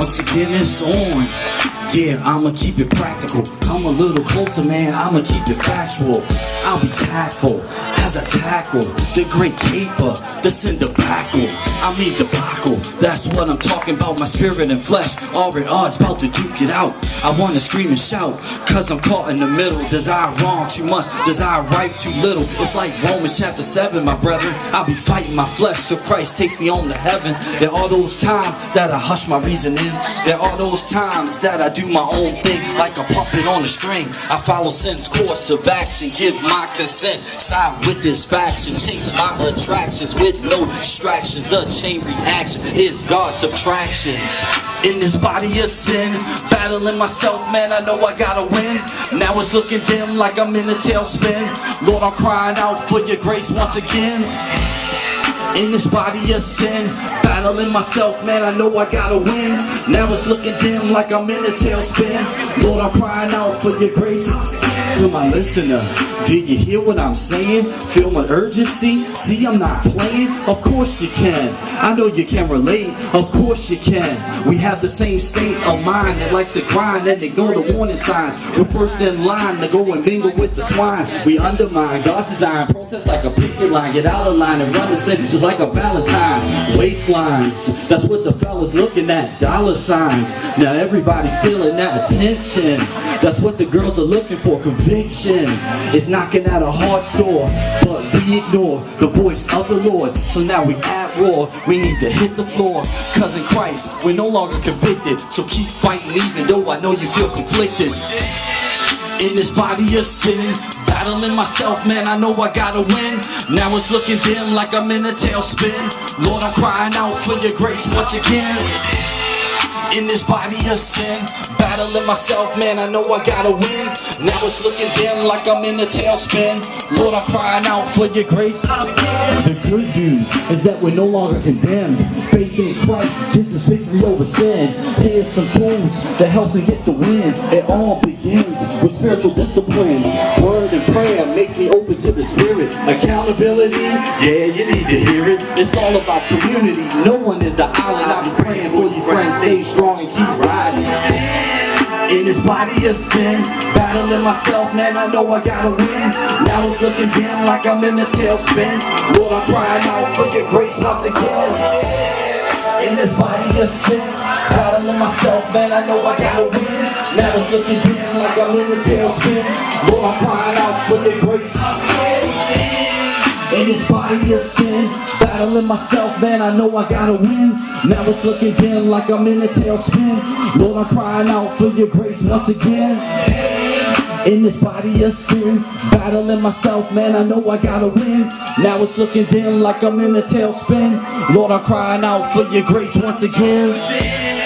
Once again it's on. Yeah, I'ma keep it practical. Come a little closer, man, I'ma keep it factual. I'll be tactful as I tackle the great caper, the cinder backle. I mean debacle, that's what I'm talking about. My spirit and flesh are at odds, about to duke it out. I wanna scream and shout, cause I'm caught in the middle. Desire wrong too much, desire right too little. It's like Romans chapter 7, my brethren. I'll be fighting my flesh so Christ takes me on to heaven. There are those times that I hush my reasoning. There are those times that I do my own thing, like a puppet on a string. I follow sin's course of action, give my consent, side with this faction, chase my attractions with no distractions. The chain reaction is God's subtraction. In this body of sin, battling myself, man, I know I gotta win. Now it's looking dim like I'm in a tailspin. Lord, I'm crying out for your grace once again. In this body of sin, battling myself, man, I know I gotta win. Now it's looking dim like I'm in a tailspin. Lord, I'm crying out for your grace. To my listener, do you hear what I'm saying? Feel my urgency? See, I'm not playing. Of course you can. I know you can relate. Of course you can. We have the same state of mind that likes to grind and ignore the warning signs. We're first in line to go and mingle with the swine. We undermine God's design, protest like a picket line. Get out of line and run the city just like a Valentine. Waistlines, that's what the fellas looking at. Dollar signs, now everybody's feeling that attention. That's what the girls are looking for. Conviction is knocking at a heart's door, but we ignore the voice of the Lord. So now we at war, we need to hit the floor. Cause in Christ, we're no longer convicted. So keep fighting even though I know you feel conflicted. In this body of sin, battling myself, man, I know I gotta win. Now it's looking dim like I'm in a tailspin. Lord, I'm crying out for your grace once again. In this body of sin, battling myself, man, I know I gotta win. Now it's looking dim like I'm in a tailspin. Lord, I'm crying out for your grace. The good news is that we're no longer condemned. Faith in Christ gives us victory over sin. Here's some tools that helps us get the win. It all begins with spiritual discipline. Word and prayer makes me open to the Spirit. Accountability, yeah, you need to hear it. It's all about community. No one is an island. I'm praying for you, friends. Stay strong and keep riding. In this body of sin, battling myself, man, I know I gotta win. Now it's looking dim like I'm in a tailspin. Lord, I'm crying out for your grace once again. In this body of sin, battling myself, man, I know I gotta win. Now it's looking dim like I'm in a tailspin. Lord, I'm crying out for your grace. In this body of sin, battling myself, man, I know I gotta win. Now it's looking dim like I'm in a tailspin. Lord, I'm crying out for your grace once again. In this body of sin, battling myself, man, I know I gotta win. Now it's looking dim like I'm in a tailspin. Lord, I'm crying out for your grace once again.